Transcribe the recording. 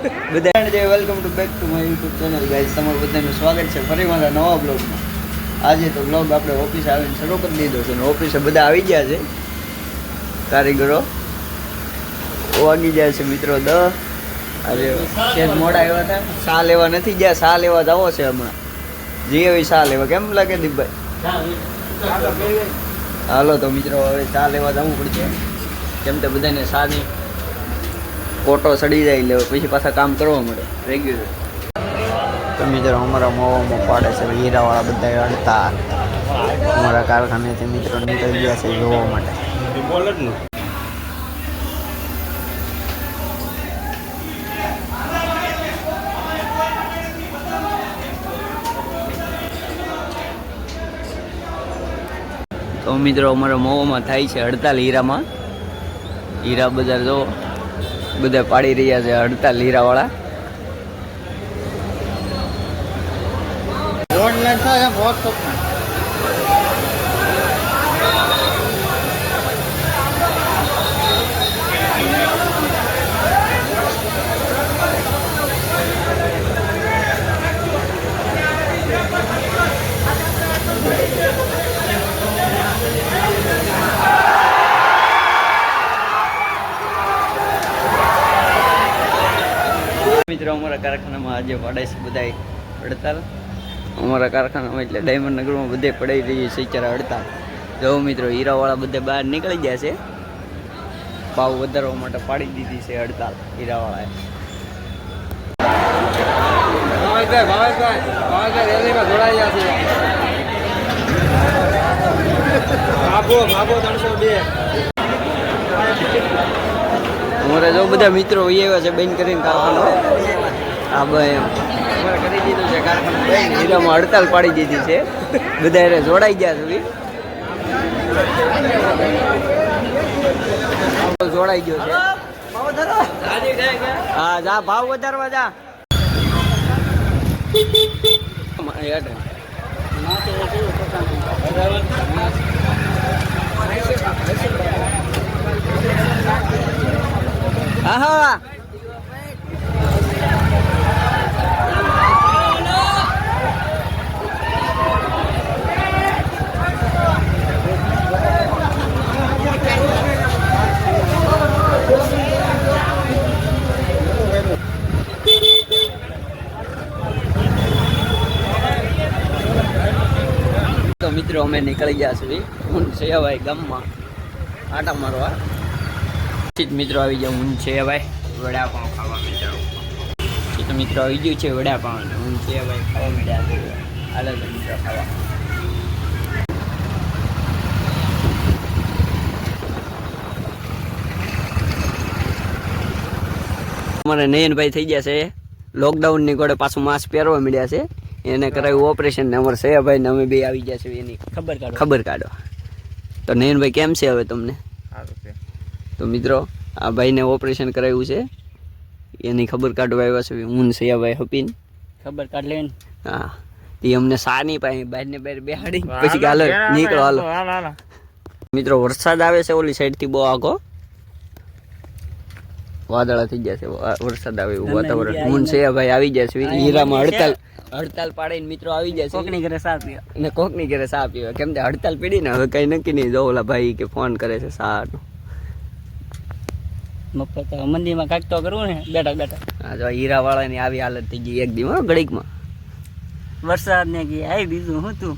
બધાને જય welcome to back to my YouTube channel guys. તમારું બધાનું સ્વાગત છે ફરી મારા નવા બ્લોગમાં. આજે તો બ્લોગ આપણે ઓફિસે આવીને શરૂ કરી દીધો છે અને ઓફિસે બધા આવી ગયા છે કારીગરો. વાગી જાય છે મિત્રો 10. આજે સેજ મોડા આવ્યા હતા, સા લેવા નથી ગયા, સા લેવા જવો છે હમણાં. જી એવી સા લેવા કેમ લાગે દીપભાઈ? હાલો તો મિત્રો હવે સા લેવા જવું પડશે, કેમ કે બધાને સાની ફોટો સડી જાય એટલે પછી પાછા કામ કરવા મળે રેગ્યુલર. તો મિત્રો અમારા મોવામાં પાડે છે હીરાવાળા બધા અડતા અમારા કારખાનેથી મિત્રો નીકળી ગયા છે જોવા માટે. તો મિત્રો અમારા મોવામાં થાય છે હડતાલ હીરામાં. હીરા બજાર જો બધા પાડી રહ્યા છે હડતાલ હીરાવાળા. મિત્રો અમારા કારખાનામાં આજે પાડે છે બધા હડતાલ. અમારા કારખાનામાં એટલે ડાયમંડ નગરમાં બધે પડાઈ રહી છે અત્યારે હડતાલ. જો મિત્રો હીરાવાળા બધે બહાર નીકળી ગયા છે, ભાવ વધારવા માટે પાડી દીધી છે હડતાલ હીરાવાળાએ. અમારે જો બધા મિત્રો આવ્યા છે બેન કરીને કારખાનો. આ ભાઈ અમારે કરી દીધું છે કારખાનું બેન, હીરામાં હડતાલ પાડી દીધી છે. બધા એને જોડાઈ ગયા છે, જોડાઈ ગયો છે. હા જા ભાવ વધારવા જા. હા તો મિત્રો અમે નીકળી ગયા છીએ સેવાભાઈ ગામમાં આટા મારવા. મિત્રો આવી જાવ હું છે ભાઈ વડાપાઉં ખાવા. મિત્રો મિત્રો આવી ગયું છે વડાપાઉં, હું છે ભાઈ ખાવા મળ્યા. હાલો તો મિત્રો ખાવા. અમારે નયનભાઈ થઈ ગયા છે લોકડાઉનની ગોળે પાછું માસ્ક પહેરવા મળ્યા છે. એને કરાવ્યું ઓપરેશન ને અમારે સયાભાઈ ને અમે બે આવી ગયા છે એની ખબર કાઢવા. તો નયનભાઈ કેમ છે હવે તમને? તો મિત્રો આ ભાઈને ઓપરેશન કરાવ્યું છે, એની ખબર કાઢવા આવ્યા છે હું સયાભાઈ હપીને ખબર કાઢ લઈને. હા એ અમને સાની પાસે બહારને બહાર બેહાડી પછી કે હાલો નીકળો હાલો. મિત્રો વરસાદ આવે છે ઓલી સાઈડથી બહુ આગો, વાદળા થઈ ગયા છે, વરસાદ આવે એવું વાતાવરણ. હું સયાભાઈ આવી ગયા છે હીરામાં હડતાલ પાડીને મિત્રો આવી જાય છે. કોકની ઘરે સા પીવા અને કોકની ઘરે સા પીવા, કેમ કે હડતાલ પીડી ને હવે કઈ નક્કી નહીં. જો ઓલા ભાઈ કે ફોન કરે છે સાનું મફત મંદિરમાં કાંઈક તો કરવું ને બેઠા બેઠા. હા જો હીરાવાળાની આવી હાલત થઈ ગઈ એક દી ઘડીકમાં. વરસાદ ને કે આવી બીજું હું તું